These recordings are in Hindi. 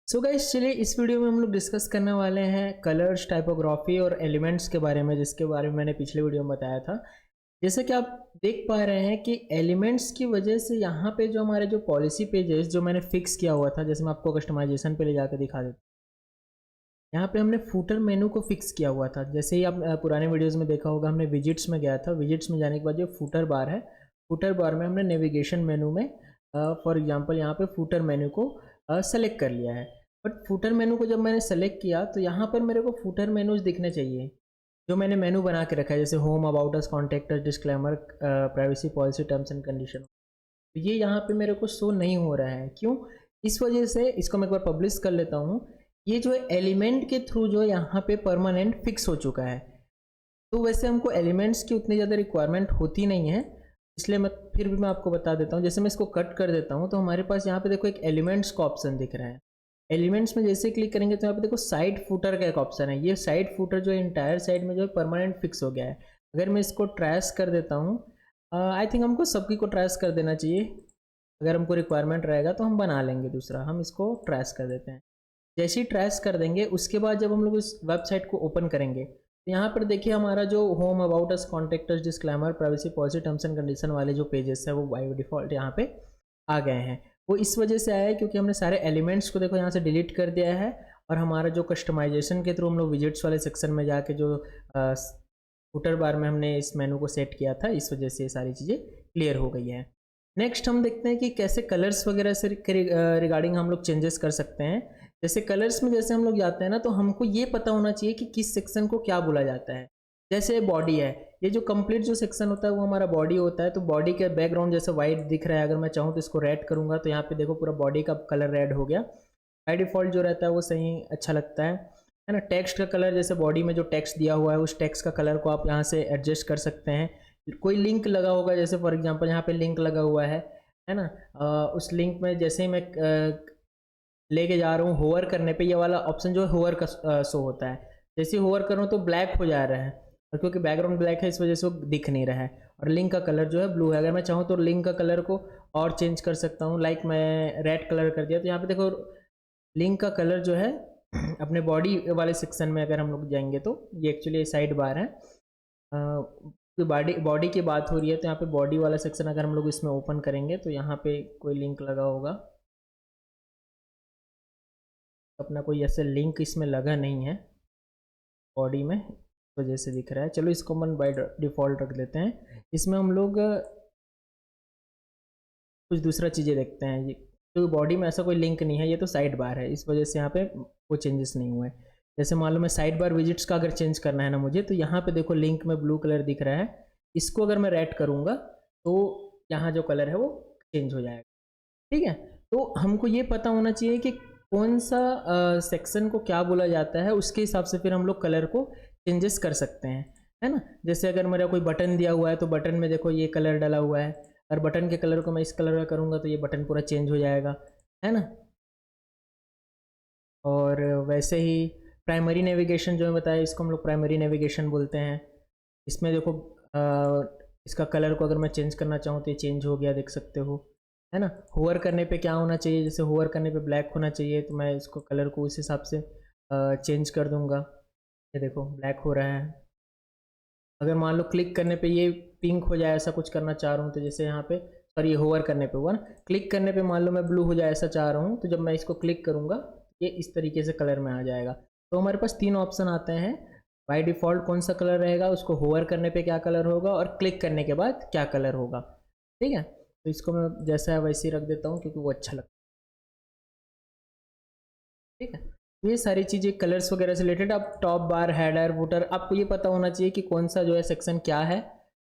सो गाइस, चलिए इस वीडियो में हम लोग डिस्कस करने वाले हैं कलर्स, टाइपोग्राफी और एलिमेंट्स के बारे में, जिसके बारे में मैंने पिछले वीडियो में बताया था। जैसे कि आप देख पा रहे हैं कि एलिमेंट्स की वजह से यहाँ पे जो हमारे जो पॉलिसी पेजेस जो मैंने फिक्स किया हुआ था, जैसे मैं आपको कस्टमाइजेशन पे ले जाकर दिखा देता हूँ। यहाँ पे हमने फूटर मेनू को फिक्स किया हुआ था। जैसे ही आप पुराने वीडियोस में देखा होगा, हमने विजिट्स में गया था। विजिट्स में जाने के बाद जो फूटर बार है, फूटर बार में हमने नेविगेशन मेनू में फॉर एग्जांपल यहाँ पे फूटर मेनू को सेलेक्ट कर लिया है। बट फूटर मेनू को जब मैंने सेलेक्ट किया तो यहाँ पर मेरे को फूटर मेनूज दिखने चाहिए जो मैंने मेनू बना के रखा है, जैसे home, about us, contact us, disclaimer, privacy policy, terms and condition. तो ये यहाँ पे मेरे को शो नहीं हो रहा है। क्यों? इस वजह से इसको मैं एक बार पब्लिश कर लेता हूँ। ये जो एलिमेंट के थ्रू जो यहाँ पे परमानेंट फिक्स हो चुका है। तो वैसे हमको एलिमेंट्स की उतनी ज़्यादा रिक्वायरमेंट होती नहीं है, इसलिए मैं फिर भी मैं आपको बता देता हूँ। जैसे मैं इसको कट कर देता हूँ तो हमारे पास यहाँ पे देखो एक एलिमेंट्स का ऑप्शन दिख रहा है। एलिमेंट्स में जैसे क्लिक करेंगे तो यहाँ पे देखो साइड फूटर का एक ऑप्शन है। ये साइड फूटर जो इंटायर साइड में जो है परमानेंट फिक्स हो गया है। अगर मैं इसको ट्रेस कर देता हूँ, आई थिंक हमको सबकी को ट्रेस कर देना चाहिए। अगर हमको रिक्वायरमेंट रहेगा तो हम बना लेंगे दूसरा। हम इसको ट्रेस कर देते हैं। जैसे ही ट्रेस कर देंगे उसके बाद जब हम लोग इस वेबसाइट को ओपन करेंगे तो यहाँ पर देखिए हमारा जो home, about us, contact us, disclaimer, privacy policy, terms and condition वाले जो पेजेस है वो बाय डिफॉल्ट यहाँ पे आ गए हैं। वो इस वजह से आया है क्योंकि हमने सारे एलिमेंट्स को देखो यहाँ से डिलीट कर दिया है, और हमारा जो कस्टमाइजेशन के थ्रू हम लोग विजिट्स वाले सेक्शन में जाके जो फुटर बार में हमने इस मेनू को सेट किया था, इस वजह से ये सारी चीज़ें क्लियर हो गई है। नेक्स्ट हम देखते हैं कि कैसे कलर्स वगैरह से रिगार्डिंग हम लोग चेंजेस कर सकते हैं। जैसे कलर्स में जैसे हम लोग जाते हैं ना, तो हमको ये पता होना चाहिए कि किस सेक्शन को क्या बोला जाता है। जैसे बॉडी है, ये जो कंप्लीट जो सेक्शन होता है वो हमारा बॉडी होता है। तो बॉडी के बैकग्राउंड जैसे वाइट दिख रहा है, अगर मैं चाहूँ तो इसको रेड करूँगा तो यहाँ पे देखो पूरा बॉडी का कलर रेड हो गया। बाय डिफ़ॉल्ट जो रहता है वो सही अच्छा लगता है ना। टेक्स्ट का कलर, जैसे बॉडी में जो टेक्स्ट दिया हुआ है उस टेक्स्ट का कलर को आप यहाँ से एडजस्ट कर सकते हैं। कोई लिंक लगा होगा, जैसे फॉर एग्जांपल यहाँ पे लिंक लगा हुआ है ना। उस लिंक में जैसे ही मैं लेके जा रहा हूँ, होवर करने पे ये वाला ऑप्शन जो है होवर का शो होता है। जैसे ही होवर करूँ तो ब्लैक हो जा रहा है, और क्योंकि बैकग्राउंड ब्लैक है इस वजह से वो दिख नहीं रहा है। और लिंक का कलर जो है ब्लू है। अगर मैं चाहूँ तो लिंक का कलर को और चेंज कर सकता हूँ। लाइक मैं रेड कलर कर दिया तो यहाँ पे देखो लिंक का कलर जो है अपने बॉडी वाले सेक्शन में अगर हम लोग जाएंगे तो ये एक्चुअली साइड बार है। बॉडी बॉडी की बात हो रही है तो यहाँ पे बॉडी वाला सेक्शन अगर हम लोग इसमें ओपन करेंगे तो यहाँ पे कोई लिंक लगा होगा। अपना कोई ऐसे लिंक इसमें लगा नहीं है बॉडी में, तो जैसे दिख रहा है। चलो इसको हम बाय डिफ़ॉल्ट रख देते हैं। इसमें हम लोग कुछ दूसरा चीज़ें देखते हैं। तो बॉडी में ऐसा कोई लिंक नहीं है, ये तो साइड बार है, इस वजह से यहाँ पे कोई चेंजेस नहीं हुए। जैसे मान लो मैं साइड बार विजिट्स का अगर चेंज करना है ना मुझे, तो यहाँ पे देखो लिंक में ब्लू कलर दिख रहा है। इसको अगर मैं रेड करूँगा तो यहाँ जो कलर है वो चेंज हो जाएगा। ठीक है, तो हमको ये पता होना चाहिए कि कौन सा सेक्शन को क्या बोला जाता है, उसके हिसाब से फिर हम लोग कलर को चेंजेस कर सकते हैं, है ना। जैसे अगर मेरा कोई बटन दिया हुआ है तो बटन में देखो ये कलर डला हुआ है, और बटन के कलर को मैं इस कलर का करूँगा तो ये बटन पूरा चेंज हो जाएगा, है ना। और वैसे ही प्राइमरी नेविगेशन जो मैं बताया, इसको हम लोग प्राइमरी नेविगेशन बोलते हैं। इसमें देखो इसका कलर को अगर मैं चेंज करना चाहूँ तो ये चेंज हो गया, देख सकते हो, है ना। होवर करने पे क्या होना चाहिए, जैसे होवर करने पे ब्लैक होना चाहिए, तो मैं इसको कलर को उस हिसाब से चेंज कर दूंगा। ये देखो ब्लैक हो रहा है। अगर मान लो क्लिक करने पे ये पिंक हो जाए, ऐसा कुछ करना चाह रहा हूँ तो जैसे यहाँ पे, सॉरी, ये होवर करने पे हुआ ना, क्लिक करने पे मान लो मैं ब्लू हो जाए ऐसा चाह रहा हूँ, तो जब मैं इसको क्लिक करूँगा ये इस तरीके से कलर में आ जाएगा। तो हमारे पास तीन ऑप्शन आते हैं। बाय डिफ़ॉल्ट कौन सा कलर रहेगा, उसको होवर करने पे क्या कलर होगा, और क्लिक करने के बाद क्या कलर होगा। ठीक है, तो इसको मैं जैसा है वैसे ही रख देता हूँ क्योंकि वो अच्छा लगता है। ठीक है, तो ये सारी चीज़ें कलर्स वगैरह से रिलेटेड। अब टॉप बार, हेडर, फुटर, आपको ये पता होना चाहिए कि कौन सा जो है सेक्शन क्या है,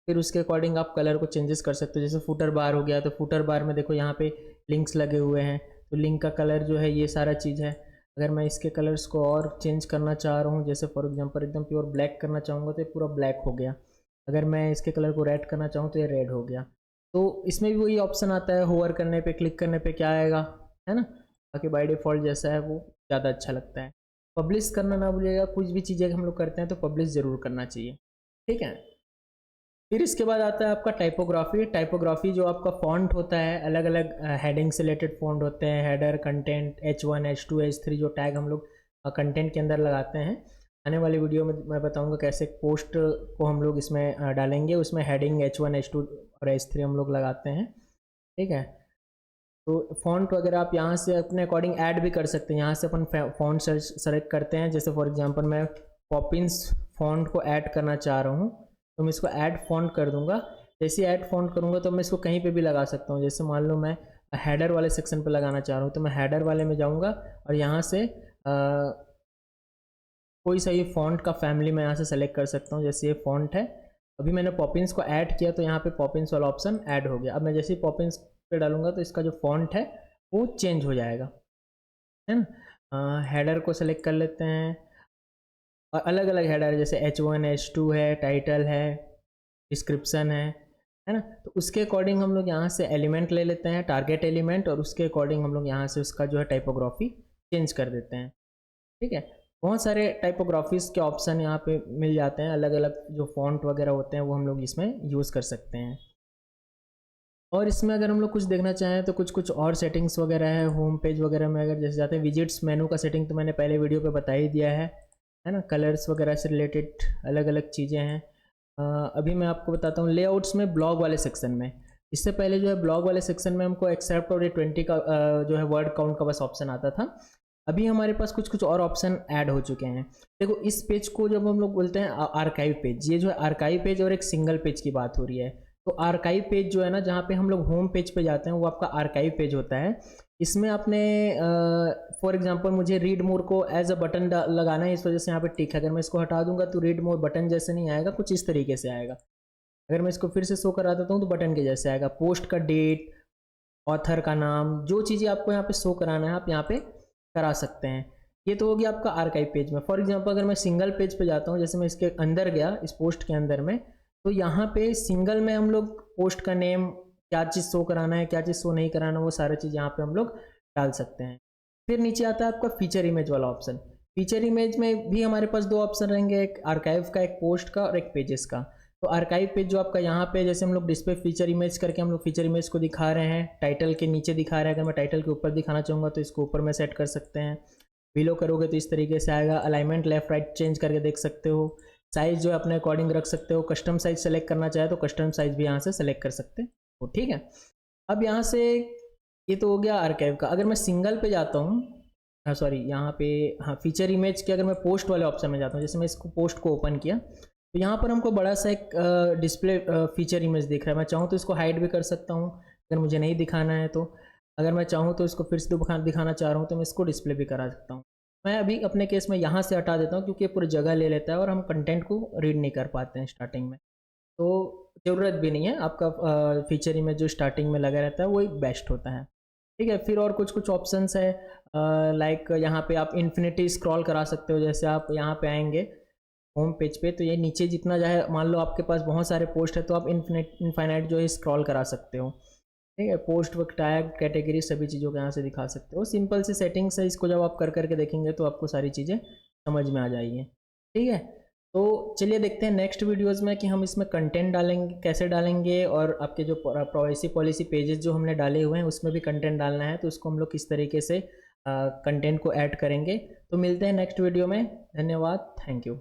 फिर उसके अकॉर्डिंग आप कलर को चेंजेस कर सकते हो। जैसे फुटर बार हो गया तो फुटर बार में देखो यहाँ पे लिंक्स लगे हुए हैं, तो लिंक का कलर जो है ये सारा चीज़ है। अगर मैं इसके कलर्स को और चेंज करना चाह रहा हूँ, जैसे फॉर एग्जांपल एकदम प्योर ब्लैक करना चाहूँगा तो ये पूरा ब्लैक हो गया। अगर मैं इसके कलर को रेड करना चाहूँ तो ये रेड हो गया। तो इसमें भी वही ऑप्शन आता है, होवर करने पे, क्लिक करने पे क्या आएगा, है ना। बाकी बाय डिफ़ॉल्ट जैसा है वो ज़्यादा अच्छा लगता है। पब्लिश करना ना भूलिएगा, कुछ भी चीज़ें हम लोग करते हैं तो पब्लिश ज़रूर करना चाहिए। ठीक है। फिर इसके बाद आता है आपका टाइपोग्राफी। टाइपोग्राफी जो आपका फॉन्ट होता है, अलग अलग हेडिंग से रिलेटेड फॉन्ट होते हैं, header, content, H1 H2 H3 जो टैग हम लोग कंटेंट के अंदर लगाते हैं। आने वाली वीडियो में मैं बताऊंगा कैसे पोस्ट को हम लोग इसमें डालेंगे, उसमें हेडिंग H1 H2 और H3 हम लोग लगाते हैं, ठीक है। तो फॉन्ट वगैरह आप यहाँ से अपने अकॉर्डिंग ऐड भी कर सकते हैं। यहाँ से अपन फॉन्ट सेलेक्ट करते हैं, जैसे फॉर एग्जांपल मैं पॉपिंस फॉन्ट को ऐड करना चाह रहा हूँ, तो मैं इसको ऐड फॉन्ट कर दूंगा। जैसे ऐड फॉन्ट करूँगा तो मैं इसको कहीं पे भी लगा सकता हूँ। जैसे मान लो मैं हेडर वाले सेक्शन पे लगाना चाह रहा हूँ, तो मैं हेडर वाले में जाऊँगा और यहाँ से कोई सा ही फॉन्ट का फैमिली मैं यहाँ से सेलेक्ट कर सकता हूँ। जैसे ये फॉन्ट है, अभी मैंने पॉपिंस को ऐड किया तो यहाँ पे पॉपिंस वाला ऑप्शन ऐड हो गया। अब मैं जैसे ही पॉपिंस पे डालूंगा तो इसका जो फॉन्ट है वो चेंज हो जाएगा, है ना। हेडर को सेलेक्ट कर लेते हैं, और अलग अलग हेडर जैसे H1 H2 है, टाइटल है, डिस्क्रिप्शन है ना। तो उसके अकॉर्डिंग हम लोग यहाँ से एलिमेंट ले लेते हैं, टारगेट एलिमेंट, और उसके अकॉर्डिंग हम लोग यहाँ से उसका जो है टाइपोग्राफी चेंज कर देते हैं, ठीक है। बहुत सारे टाइपोग्राफीज के ऑप्शन यहाँ पे मिल जाते हैं, अलग अलग जो फॉन्ट वगैरह होते हैं वो हम लोग इसमें यूज़ कर सकते हैं। और इसमें अगर हम लोग कुछ देखना चाहें तो कुछ कुछ और सेटिंग्स वगैरह है। होम पेज वगैरह में अगर जैसे जाते हैं, विजिट्स मेनू का सेटिंग तो मैंने पहले वीडियो पे बता ही दिया है ना। कलर्स वगैरह से रिलेटेड अलग अलग चीज़ें हैं। अभी मैं आपको बताता हूँ लेआउट्स में, ब्लॉग वाले सेक्शन में। इससे पहले जो है ब्लॉग वाले सेक्शन में हमको एक्सेप्ट और ये 20 का जो है वर्ड काउंट का बस ऑप्शन आता था। अभी हमारे पास कुछ कुछ और ऑप्शन ऐड हो चुके हैं। देखो इस पेज को जब हम लोग बोलते हैं आर्काइव पेज, ये जो है आर्काइव पेज और एक सिंगल पेज की बात हो रही है। तो आर्काइव पेज जो है ना, जहाँ पे हम लोग होम पेज पे जाते हैं, वो आपका आर्काइव पेज होता है। इसमें आपने फॉर एग्जांपल मुझे रीड मोर को एज अ बटन लगाना है, इस वजह से यहाँ पे टिक है। अगर मैं इसको हटा दूंगा तो रीड मोर बटन जैसे नहीं आएगा, कुछ इस तरीके से आएगा। अगर मैं इसको फिर से शो करा देता हूँ तो बटन के जैसे आएगा। पोस्ट का डेट, ऑथर का नाम, जो चीज़ें आपको यहाँ पे शो कराना है आप यहाँ पे करा सकते हैं। ये तो हो गया आपका आर्काइव पेज में। फॉर एग्जांपल अगर मैं सिंगल पेज पे जाता हूँ, जैसे मैं इसके अंदर गया, इस पोस्ट के अंदर में, तो यहाँ पे सिंगल में हम लोग पोस्ट का नेम, क्या चीज़ शो कराना है, क्या चीज़ शो नहीं कराना, वो सारी चीज़ यहाँ पे हम लोग डाल सकते हैं। फिर नीचे आता है आपका फीचर इमेज वाला ऑप्शन। फीचर इमेज में भी हमारे पास दो ऑप्शन रहेंगे, एक आर्काइव का, एक पोस्ट का, और एक पेजेस का। तो आर्काइव पेज जो आपका यहाँ पे, जैसे हम लोग डिस्प्ले फीचर इमेज करके हम लोग फीचर इमेज को दिखा रहे हैं, टाइटल के नीचे दिखा रहे हैं। अगर मैं टाइटल के ऊपर दिखाना चाहूँगा तो इसको ऊपर में सेट कर सकते हैं। बिलो करोगे तो इस तरीके से आएगा। अलाइनमेंट लेफ्ट राइट चेंज करके देख सकते हो। साइज जो है अपने अकॉर्डिंग रख सकते हो। कस्टम साइज सेलेक्ट करना चाहे तो कस्टम साइज भी यहाँ से सेलेक्ट कर सकते हो, ठीक है। अब यहाँ से ये तो हो गया आर्काइव का। अगर मैं सिंगल पे जाता हूँ, सॉरी यहाँ पे, हाँ फीचर इमेज के, अगर मैं पोस्ट वाले ऑप्शन में जाता हूँ, जैसे मैं इसको पोस्ट को ओपन किया तो यहाँ पर हमको बड़ा सा एक डिस्प्ले फीचर इमेज दिख रहा है। मैं चाहूँ तो इसको हाइड भी कर सकता हूँ अगर मुझे नहीं दिखाना है तो। अगर मैं चाहूँ तो इसको फिर से दिखाना चाह रहा हूँ तो मैं इसको डिस्प्ले भी करा सकता हूँ। मैं अभी अपने केस में यहाँ से हटा देता हूँ क्योंकि ये पूरी जगह ले लेता है और हम कंटेंट को रीड नहीं कर पाते हैं स्टार्टिंग में, तो ज़रूरत भी नहीं है। आपका फीचर इमेज जो स्टार्टिंग में लगा रहता है वही बेस्ट होता है, ठीक है। फिर और कुछ कुछ ऑप्शंस है, लाइक यहाँ पे आप इन्फिनिटी स्क्रॉल करा सकते हो। जैसे आप यहाँ पे आएंगे होम पेज पे, तो ये नीचे जितना चाहे, मान लो आपके पास बहुत सारे पोस्ट है तो आप इनफाइनाइट जो है स्क्रॉल करा सकते हो, ठीक है। पोस्ट वक्त टैग, कैटेगरी, सभी चीज़ों को यहाँ से दिखा सकते हो। सिंपल सी सेटिंग्स है, इसको जब आप कर करके देखेंगे तो आपको सारी चीज़ें समझ में आ जाएगी, ठीक है। तो चलिए देखते हैं नेक्स्ट वीडियोज़ में कि हम इसमें कंटेंट डालेंगे, कैसे डालेंगे, और आपके जो प्राइवेसी पॉलिसी पेजेस जो हमने डाले हुए हैं उसमें भी कंटेंट डालना है तो उसको हम लोग किस तरीके से कंटेंट को ऐड करेंगे। तो मिलते हैं नेक्स्ट वीडियो में। धन्यवाद, थैंक यू।